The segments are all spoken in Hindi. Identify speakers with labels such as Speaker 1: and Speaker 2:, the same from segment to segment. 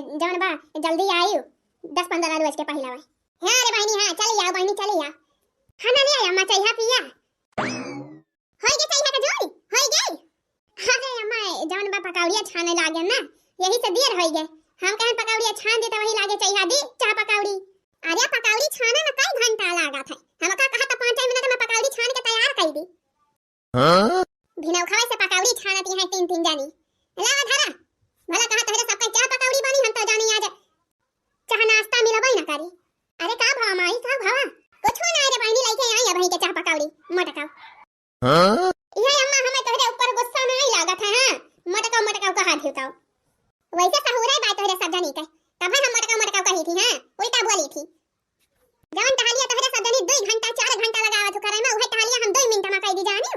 Speaker 1: जवन बा जल्दी आयु 10-15 रोज के पहिला बा। हां रे बहनी हां चली आओ बहनी चली आ। खाना ले आया अम्मा चाहिए पिया। होई गे चाहिए का जोड़ी होई गई। अरे अम्मा जवन बा पकौड़िया छाने लागे ना यही से देर होई गए। हम कहे पकौड़िया छान दे त वही लागे चाहिए दी चाह पकौड़ी। अरे पकौड़ी छाने में कई घंटा लागत है। हम का कहा त 5 मिनट में पकौड़ी छान के तैयार कर दी। हां भिनौ खावे से पकौड़ी छानती है 3 जानी। लावा धरा भला कहा तहरे सबका चाह पकौड़ी बनी हम तो जानी आज चाह नाश्ता मिलबई ना करी। अरे का भाव माई का भाव कुछ ना रे बहनी लेके आई अब ही के चाह पकौड़ी मटकाओ। हां ये अम्मा हमें तोहरे ऊपर गुस्सा नहीं लागत है। हां मटकाओ कहा धिताओ वैसे सहुरे बात तोहरे सब जानी के तब हम मटकाओ कही थी। हां उल्टा बोली थी जवन टहलिया तोहरे सब जानी 2 घंटा 4 घंटा लगावत करे में उहे टहलिया हम 2 मिनट में कह दी जानी।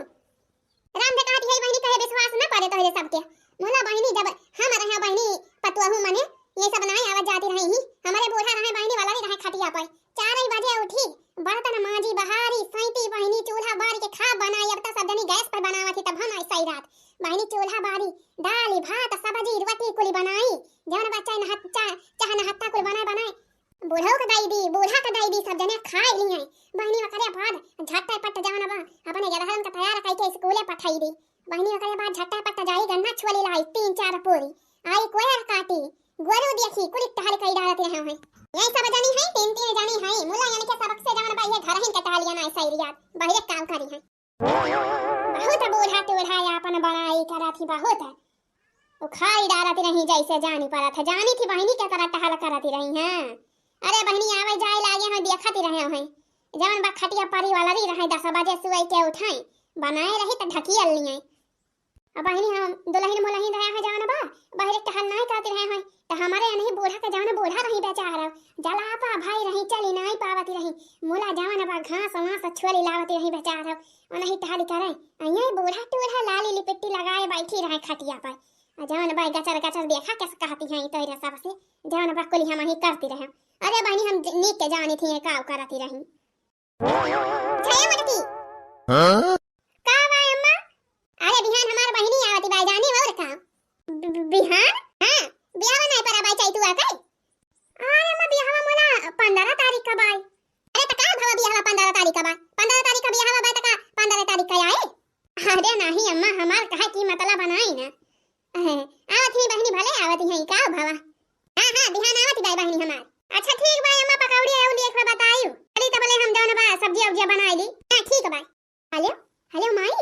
Speaker 1: राम दे कहती है बहनी कहे विश्वास न करे तोहरे सबके मोला बहनी जब हम रहे बहनी पतुआहू मने ये सब नहीं आवाज जाती रही ही हमारे बूढ़ा रहे बहनी वाला भी रहे खटिया पर 4 बजे उठी बर्तन मांजी बहारी सैती बहनी चूल्हा बारी के खा बनाई। अब तो सब जनी गैस पर बनावा थी तब हम आई सही रात बहनी चूल्हा बारी दाल भात सब्जी रोटी कुली बनाई जवन बच्चा चाह नहत्ता कुल बनाए बूढ़ा का दाई दी सब जने खा लिए बहनी वकरे बाद झट्टा पट जवन बा अपने गदहन का तैयार करके स्कूले पठाई दी। बहनी वकरे बाद झट्टा पट जाई गन्ना छुली लाई 3-4 पूरी आई कोयर काटी गोरू देखी कुली टहल कई डालते हैं यही सब जानी है 3 जानी है मुला यानी के सबक से जवन बा ये घर ही के टहलिया ना सही याद बाहर काम करी है बहुत बूढ़ा टूढ़ा अपन बड़ाई करा थी बहुत वो खाई डालती रही जैसे जानी पड़ा था जानी थी बहनी के तरह टहल करती रही हैं। अरे बहनी आवे जाए लागे हैं देखती रहे हैं जवन बा खटिया पारी वाला री रहे 10 बजे सुई के उठाई बनाए रही त ढकी लिए अब बहनी हम दुल्हन मोलहिन रहे हैं जवन बा बाहर टहल नहीं करते रहे हैं त हमारे नहीं बूढ़ा के जवन बूढ़ा रही बेचारा जलापा भाई रही चली नहीं पावती रही मोला जवन बा घास वास छोली लावती रही बेचारा नहीं टहल करे अइए बूढ़ा टूढ़ा लाली लिपट्टी लगाए बैठी रहे खटिया पर जवन बा गचर देखा कैसे कहती हैं तोरे सब से जवन बा कुली हम ही करती रहे। अरे बहनी हम नीक के जानी थी काव करती रही छया मटकी हां का बा अम्मा। अरे बिहान हमार बहनी आवती बाई जानी और का बिहान हां बियाह नहीं परा बाई चाई तू आ गई। अरे अम्मा बियाह मोला 15 तारीख का बाई। अरे त का भवा बियाह 15 तारीख का बा 15 तारीख का बियाह बा त का 15 तारीख का आए। अरे नहीं अम्मा हमार कहे की मतलब बनाई ना आवत ही बहनी भले आवत ही का भवा हां बिहान आवत बाई बहनी हमार। अच्छा ठीक बा अम्मा पकौड़ी आउ देख बताइयो अरे तबले हम जवन बा सब्जी अब्जी बनाई दी। हां ठीक बा। हेलो माई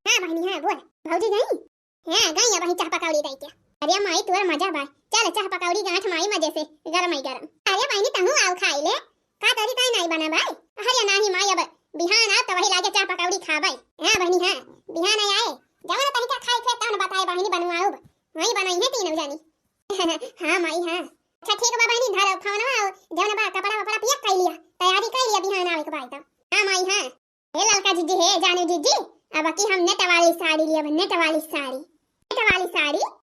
Speaker 1: हां बहनी हां बोल भौजी गई हां गई अब चाह पकौड़ी दई के। अरे माई तोर मजा बा चल चाह पकौड़ी गांठ माई मजे से गरम ही गरम। अरे बहनी तहु आउ खाई ले का तोरी काई नहीं बना भाई। अरे नहीं माई अब बिहान आ त वही लागे चाह पकौड़ी खाबै। हां बहनी हां बिहान आए जवन तनी का खाई थे तहन बताए बहनी बनवाओ वही बनाई है 3 जानी। हां माई हां अच्छा ठीक बा बहनी धर फोन जवन बा कपड़ा वपड़ा पिया कर लिया तैयारी कर लिया बिहान आवे के बाद। हां माई हां हे ललका जीजी हे जाने जीजी अब की हम नेट वाली साड़ी लिया नेट वाली साड़ी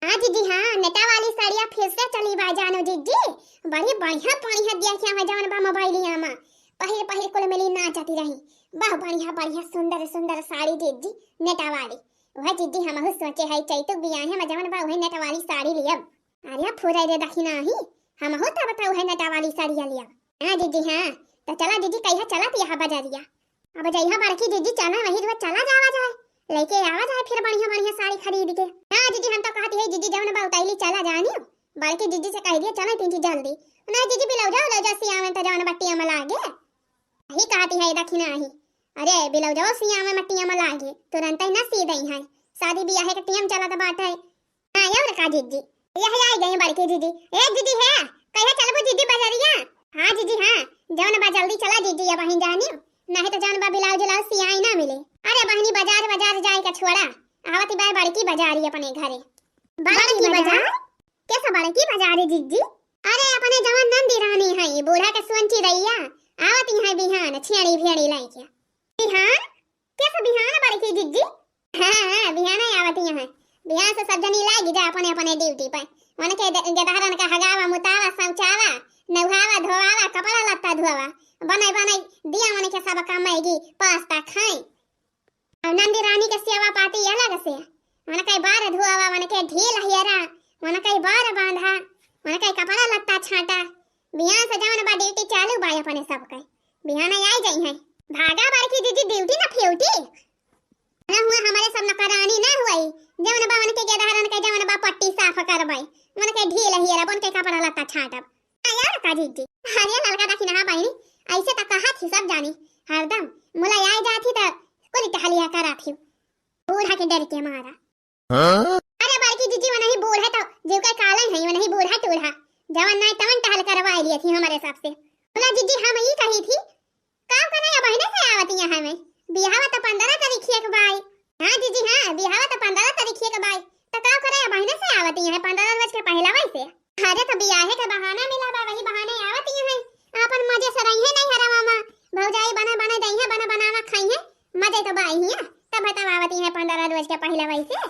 Speaker 1: हां जीजी हां नेट वाली साड़िया फिर से चली बा जानो जीजी बड़ी बढ़िया देखिया है जवन बा मोबाइलिया में पहिर कुल मिली ना जाती रही वाह बढ़िया सुंदर साड़ी जीजी नेट वाली वह जीजी हम सोचे है चैतु बियाह में जवन बा वही नेट वाली साड़ी लिया। अरे फुराई रे दखिना ही हम होता बताओ है नेटा वाली साड़ी लिया। हां जीजी हां तो चला जीजी कहिया चला पिया बाजारिया अब जइहा बड़की जीजी चला वही रोज चला जावा जाए लेके आवा जाए फिर बढ़िया साड़ी खरीद के। हां जीजी हम तो कहती है जीजी जवन बा उताइली चला जानी बड़की जीजी से कह दिया चला तीन जल्दी ना जीजी बिलौ जाओ सिया में तो जवन बट्टिया में लागे ही कहती है दखिना ही। अरे बिलौ जाओ सिया में मट्टिया में लागे तुरंत ही ना सी दई है शादी बियाह के टीम चला तो बात है। हां और का जीजी यह आई गई बड़की जीजी ए जीजी है कहिया चलबो जीजी बाजारिया। हां जीजी हां जवन बा जल्दी चला जीजी अब वहीं जानी नहीं तो जवन बा ब्लाउज सियाई ना मिले। अरे बहनी बाजार जाए का छोड़ा आवती बाय बड़की बाजारी अपने घरे बड़की बाजार कैसा बड़की बाजार है जीजी। अरे अपने जवन नंदी रानी है बूढ़ा के सुनची रैया आवती है बिहान छेड़ी भेड़ी लाई के बिहान कैसा बिहान बड़की जीजी। हां बिहान आवती है बिहान से सब जनी लागी जा अपने ड्यूटी पर उनके गदहरन का हगावा मुतावा समचावा नहावा धोवावा कपड़ा लत्ता धोवा बनाई दिया मन के सब कमाएगी पास्ता खाई और नंदी रानी के सेवा पाती अलग से मन के बार धोवा मन के ढील हियरा मन के बार बांधा मन कई कपड़ा लत्ता छाटा बिहान से जवन बा ड्यूटी चालू बा अपने सब के बिहान आई जाई है भागा बड़की दीदी ड्यूटी ना फ्यूटी ना हुआ हमारे सब नौकरानी ना हुई जवन बा मन के गेदहरन के जवन बा पट्टी साफ करबई मन के ढील हियरा बन के कपड़ा लत्ता छाटब यार का दीदी अरे ललका देखी ना बहनी ऐसे त कहा थी सब जानी हरदम मुला आई जाती त कोली टहलिया करा थी बूढ़ा के डर के मारा अरे बड़की जीजी वो नहीं बूढ़ा तो जीव का काला है वो नहीं बूढ़ा टूढ़ा जवन नहीं तवन टहल करवा लिए थी हमारे हिसाब से बोला जीजी हम ये कही थी काम करना या बहने से आवती है हमें बिहावा तो 15 तारीख के बाई हां जीजी हां बिहावा तो 15 तारीख के बाई तो काम करे या बहने से आवती है 15 रोज के पहला वैसे अरे तो बियाहे का बहाना मिला बा वही बहाने आवती है अपन मजे से रही है नहीं हरा मामा भौजाई बना बना दई है बना बनावा खाई है मजे तो बाई है तब बतावती है 15 रोज के पहला वैसे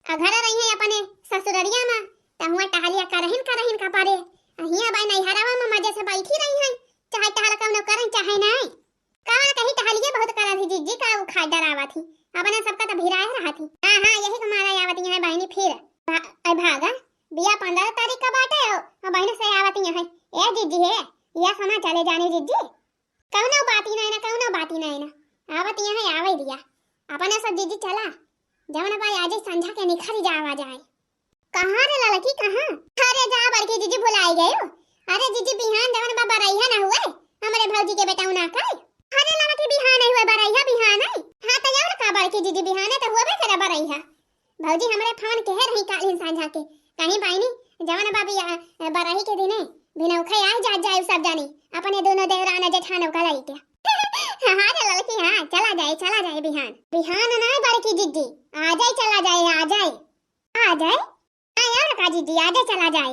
Speaker 1: घर रही है अपने ससुररिया में त हुआ टहलिया करहिन का पारे हिया बाई नहीं हरावा में मजे से बैठी रही है चाहे टहल कौनो करन चाहे नहीं कहां कहीं टहलिए बहुत करा थी जीजी का वो खा डरावा थी अपने सबका तो भिराए रहा थी हां यही तुम्हारा आवती है बहनी फिर भागा बिया 15 तारीख का बाटे और बहन से आवती है ए जीजी है या समा चले जाने जीजी कौनो बाती नहीं ना आवती है आवे दिया अपने सब जीजी चला जवन भाई आज संझा के निखरी जावा जाए कहां रे लड़की कहां अरे जा बड़की जीजी बुलाई गए अरे जीजी बिहान जवन बाबा रहिया ना हुए हमारे भौजी के बेटा उना का अरे लड़की बिहान नहीं हुए बरैया बिहान है हां तो यार का बड़की जीजी बिहान तो हुए करे बरैया भौजी हमारे फोन कह रही काली संझा के कहीं बाईनी जवन बाबी बरही के दिने बिना उखे आ जाए सब जानी अपने दोनों देवराना जेठानो का लाई के हां रे लड़की हां चला जाए बिहान ना बड़की जीजी आ जाए हां यार का जीजी आ जाए चला जाए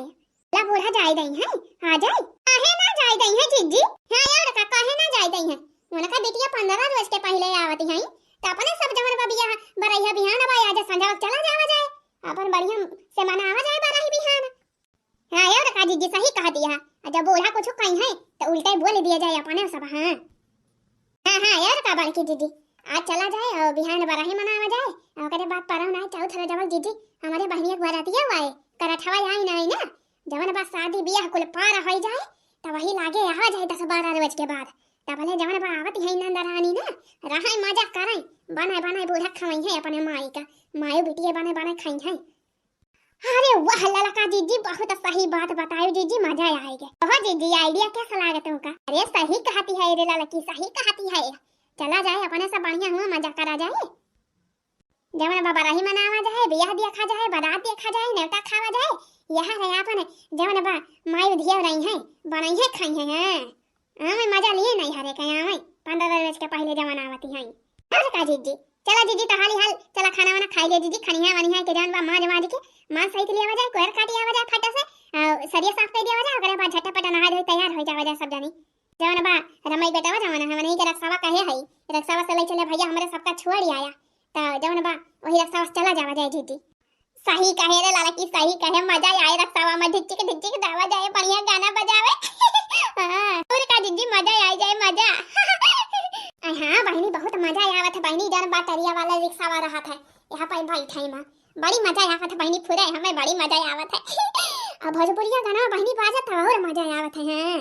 Speaker 1: ला बूढ़ा जाए दई है आ जाए काहे ना जाए दई है जीजी हां यार का काहे ना जाए दई है उनका बेटिया 15 रोज के पहले आवती है त अपने सब जवन बबिया बरैया बिहान अब आ जा संझा चला जाए अपन बढ़िया से मनावा जाए बरही बिहान हां यार का जीजी सही कह दिया जब बूढ़ा कुछ कहीं है तो उल्टा बोल दिया जाए अपने सब हां हां यार का बड़की दीदी आज चला जाए और बिहान बराही मनावा जाए और करे बात परम ना चाउ थरा जवल जीजी हमारे बहनिया को बरातिया हुआ है करठवा आई नहीं ना जवन बा शादी बियाह कुल पार हो जाए तब वही लागे आ जाए 10-12 रोज के बाद तब भले जवन बा आवत है नंदरानी ना रहाई मजा करे बनाए बूढ़ा खवाई है अपने माई का माई बिटिया बनाए खाई है अरे वाह ललका जीजी बहुत सही बात बताई जीजी मजा आएगा ओह जीजी आइडिया कैसा लगा तुमका अरे सही कहती है रे ललकी सही कहती है चला जाए अपने सब बढ़िया हुआ मजा करा जाए जवन बाबा रही मनावा जाए बियाह देखा जाए बारात देखा जाए नेवता खावा जाए यहाँ रहे अपन जवन बा माई धिया रही है बनाई है खाई है हमें मजा लिए नहीं हरे कहीं हमें 15 रोज के पहले जवन आवती है अरे का जीजी चला जीजी तो हाली हाल चला खाना वाना खाई ले जीजी खनिया वानी है के जान बा मां जमा के मां सही के लिए आवा जाए कोयर काटी आवा जाए फटा से सरिया साफ कर दिया जाए ओकरे बाद झटपट नहा धोई तैयार हो जावा जाए सब जानी जवन बा रमई बेटा जवन हम नहीं के रक्षावा कहे है रक्षावा से ले चले भैया हमारे सबका छोड़ ही आया तो जवन बा वही रक्षावा चला जावा जाए जीजी सही कहे रे लड़की सही कहे मजा आए रक्षावा में ढिच्चिक दावा जाए बढ़िया गाना बजावे हां और का जीजी मजा आ जाए मजा हां बहनी बहुत मजा आवत है बहनी जन बाटरिया वाला रिक्शा वाला रहा था यहां पर बैठाई मां बड़ी मजा आवत है बहनी पूरा हमें बड़ी मजा आवत है अब भोजपुरिया गाना बहनी बाजत है और मजा आवत है हां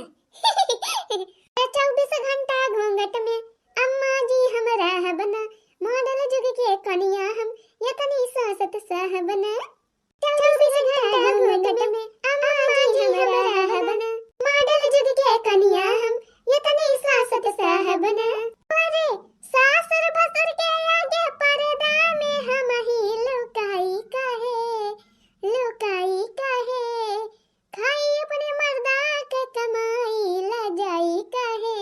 Speaker 1: 24 घंटा घूंघट में अम्मा जी हमरा बना मॉडल जुग के कनिया हम ये तनी सासत साहबना 24 घंटा घूंघट में अम्मा जी हमरा बना मॉडल जुग के कनिया हम ये तनी सासत साहबना अरे सासुर भसुर के आगे पर्दा में हम ही लुकाई काहे खाई अपने मर्दा के कमाई ला जाई काहे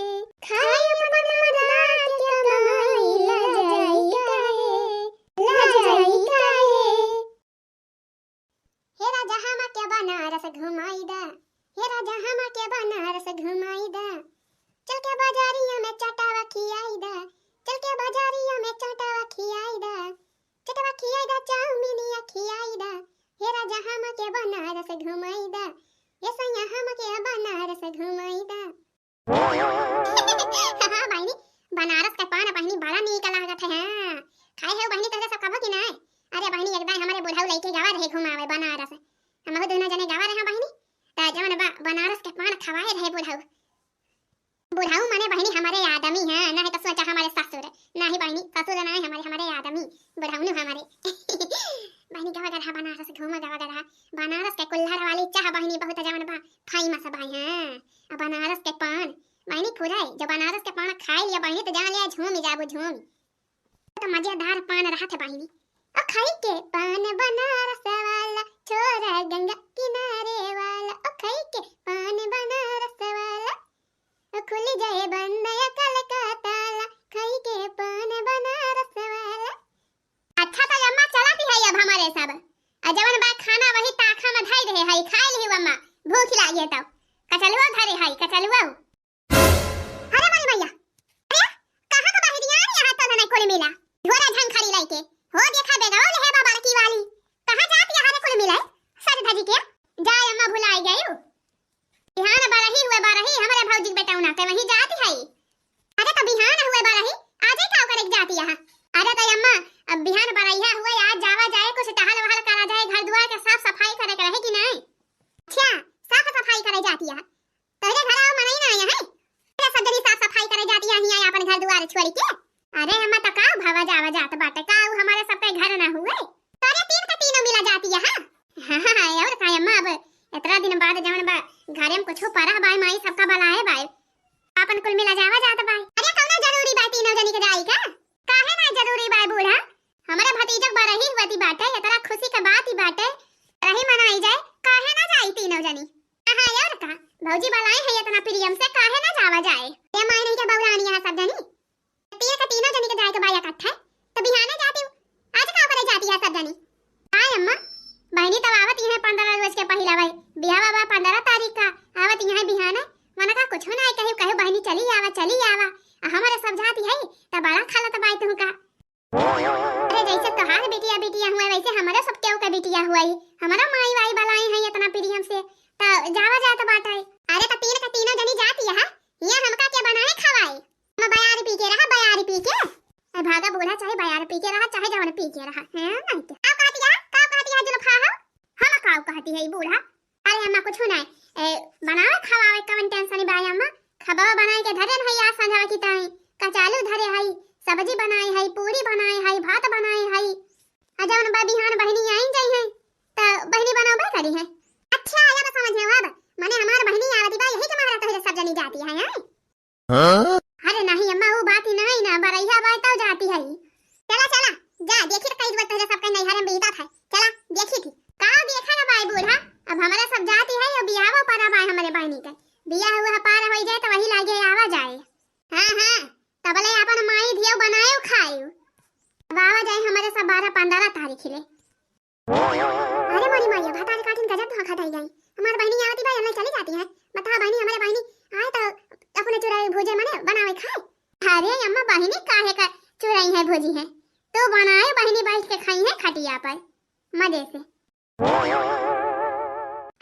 Speaker 1: खाई अपने मर्दा के कमाई ला जाई काहे हे राजा हम के बनारस घुमाई दा हे राजा हम के बनारस घुमाई दा चल के बाजारिया में चटावा खियाई दा चल के बाजारिया में चटावा खियाई दा चटावा खियाई दा चाउमीनिया खियाई दा हे राजा हम के बनारस घुमाई दा ये सैया हम के बनारस घुमाई दा हां बहनी बनारस का पान बहनी बड़ा नीक लागत है हां खाए है बहनी तोरे सब कबो कि नहीं अरे बहनी एक बार हमारे बुढ़ाऊ लेके जावा रहे घुमावे बनारस हम दोनों जने जावा रहे बहनी त बनारस के पान खवाए रहे बुढ़ाऊ। बुढ़ाऊ माने बहनी हमारे आदमी हैं, ना है तो सोचा हमारे ससुर, ना ही बहनी ससुर ना है हमारे आदमी बुढ़ाऊ ने हमारे। बहनी गवा गधा बनारस घूम गवा गधा बनारस के कुल्हड़ वाली चाह बहनी बहुत जवन बा फेमस भाई हैं। अब बनारस के पान बहनी खुदाई जो बनारस के पान खाए लिया बहनी तो जान लिया झूम जाबू झूम। तो मजेदार पान रहा थे बहनी। ओ खाई के पान बनारस वाला छोरा गंगा किनारे वाला, ओ खाई के पान बनारस वाला खुल जाए बंद या कल का ताला, खाई के पान बनारस वाला। अच्छा तो अम्मा चलाती है अब हमारे सब जवन बा खाना वही ताखा में धाई रहे है खाए ली अम्मा भूख लागी है तो कचलुआ घरे है कचलुआ। अरे मरी भैया अरे कहां का बाहर यार यहां तो नहीं कोई मिला घोड़ा झंग खड़ी लाके हो देखा बेगाओ ले है बाबा की वाली कहां जाती है हरे कोई मिला सर धजी के जाए अम्मा भुलाई गई बिहान बारही हुए बारही हमारे भौजी बेटा उना के वहीं जाती है। अरे तो बिहान हुए बारही आज ही का करे जाती है। अरे तो अम्मा अब बिहान बारहिया हुए आज जावा जाए कुछ टहल वहल करा जाए घर द्वार के साफ सफाई करे के रहे कि नहीं। अच्छा साफ सफाई करे जाती है तेरे घर आओ मनाई ना आया है तेरे सदरी साफ सफाई करे जाती है यहां अपन घर द्वार छोड़ के। अरे अम्मा तो का भावा जावा जात बाटे का हमारे सब के घर ना हुए तेरे तीन का तीनों मिला जाती है। हां और का अम्मा अब इतना दिन बाद जवन बा घरे में कुछ परह बाई माई सबका बलाए बाई अपन कुल मिला जावा जात बाई। अरे कौनो जरूरी बाई तीनों जनी के जाई का काहे ना जरूरी बाई बूढ़ा हमारे भतीजा बरही हुई बाटे इतना खुशी का बात ही बाटे रही मनाई जाए काहे ना जाई तीनों जनी। हां यार का भौजी बलाए है इतना प्रियम से काहे ना जावा जाए ये माई नहीं के बौरानी है सब जनी तीन का तीनों जनी के जाए के बाई इकट्ठा तो बिहाने जाती हूं आज का करे जाती है सब जनी। हां अम्मा बहनी तब आवत है 15 रोज के पहिला भाई बियाह बा 15 तारीख का आवत है बिहाने मना का कुछ ना कहे बहनी चली आवा हमारे समझाती है त बड़ा खालत बाई तू का। अरे जैसे तोहार बिटिया हुआ वैसे हमारे सब केहू का बिटिया हुआ ही हमारा माई वाई बलाई है इतना प्रियम से त जावा जात बाटे। अरे त तीन का तीनों जनी जाती है ये हमका के बनाए खवाए हम बयार पी के रहा बयार पी के भागा बूढ़ा चाहे बयार पी के रहा चाहे जवन पी के रहा है नहीं के का कहती है जुल्फा हो हम का कहती है बूढ़ा। अरे अम्मा कुछ ना बनावे खवावे कवन टेंशन बाई अम्मा खबावा बनाए के धरे है या संझा की ताई कचालू धरे है सब्जी बनाई है पूरी बनाई है भात बनाई है अजवन बा बिहान बहनी आई जाई है त बहनी बनावे करी है। अच्छा आया समझ में अब माने हमार बहनी आवती बा यही के मारा तो सब जनी जाती है हां। अरे नहीं अम्मा वो बात ही नहीं ना बरैया बाई तो जाती है चला जा देखी तो कई बार तो सबका नैहर में बीता था चला देखी थी का देखा ना बाई बूढ़ा अब हमारे सब जाती है और बियाह पर बाई हमारे बहनी का बियाह हुआ पार हो जाए तो वही लागे आवा जाए। हां तबले अपन माई धियो बनायो खायो अब आवा जाए हमारे सब 12-15 तारीख ले। अरे मोरी माई भाता काटिन गजब धोखा दई गई हमार बहनी आवती भाई हमने चली जाती है बता बहनी हमारे बहनी आए तो अपने चुराई भुजे माने बनावे खाए। अरे अम्मा बहनी काहे का चुराई है भुजी है तो बनाए बहनी बैठ के खाई है खटिया पर मजे से।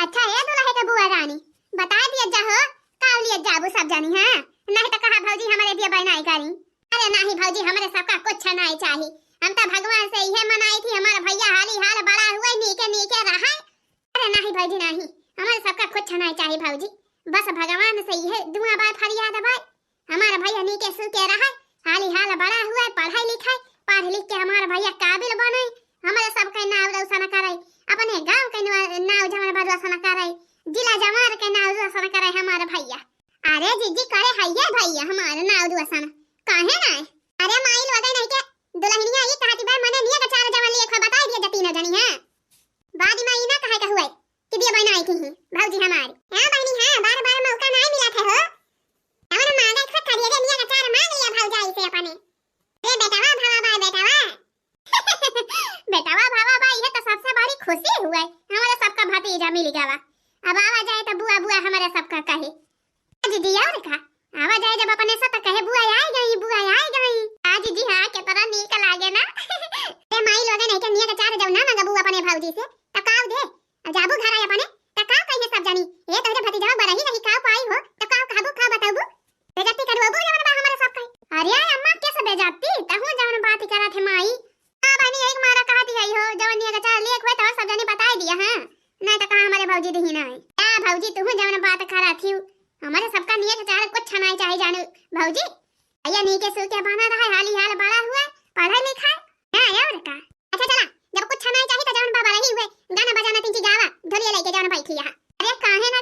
Speaker 1: अच्छा ये दूल्हे के बुआ रानी बता दिया जा हो काव लिया जाबू सब जानी है नहीं तो कहा भौजी हमारे दिया बनाई करी। अरे नहीं भौजी हमारे सबका कुछ नहीं चाहिए हम तो भगवान से यह मनाई थी हमारा भैया हाली हाल बड़ा हुआ नीके रहा। अरे नहीं भौजी नहीं हमारे सबका कुछ नहीं चाहिए भौजी बस भगवान से यह दुआ बात फरियाद भाई हमारा भैया नीके सुके रहा हाली हाल बड़ा हुआ पढ़ाई लिखाई पढ़ लिख के हमारा भैया काबिल बने हमारे सबका नाम रोशन करे अपने गांव के नाम जमाना बाद रोशन करे जिला जमार के नाम रोशन करे हमारा भैया। अरे जीजी करे हैया भैया हमारा नाम रोशन काहे ना। अरे माई लोगे नहीं के दुल्हनिया ये कहती भाई मने निया का चार जवान लिए बता दिया जतीन जनी है बाद में ना कहे का हुआ कि दिया बनाई थी भौजी हमारी। हां बहनी हां बार-बार मौका नहीं मिला था हो हमने मांगा खा खा दिया निया का चार मांग लिया भौजाई से अपने। ए बेटावा भावा भाई बेटावा भावा भाई ये तो सबसे बड़ी खुशी हुआ हमारे सबका भतीजा मिल गया अब आवा जाए तो बुआ हमारे सबका कहे दीदी और का आवा जाए जब अपने सब कहे बुआ आई गई आज जी हां के तरह नीक लागे ना। ए माई लोगे नहीं के निया का चार जब ना मांगा बुआ अपने भौजी से तो काव दे जाबू घर आए अपने तो काव कहे सब जानी ये तोरे भतीजा बरही नहीं काव पाई हो तो काव खाबू खा बताबू बेजती करबू जवन बा हमारे सब कहे। अरे अम्मा कैसे बेजती तहु जवन बात करा थे माई हां बनी एक मारा कहती है हो जवन निया का चार लेख हुए तो सब जानी बता दिया हां नहीं तो कहां हमारे भौजी दी नहीं भौजी तुम जवन बात करा थी हमारे सबका नियत चार कुछ नहीं चाहिए जाने भौजी भैया नहीं के सो क्या बना रहा है हाली हाल बड़ा हुआ पढ़ाई लिखाई हां और का अच्छा चला जब कुछ नहीं चाहिए तो जवन बाबा रही हुए गाना बजाना तीन गावा ढोलिया लेके जवन बैठी यहां अरे काहे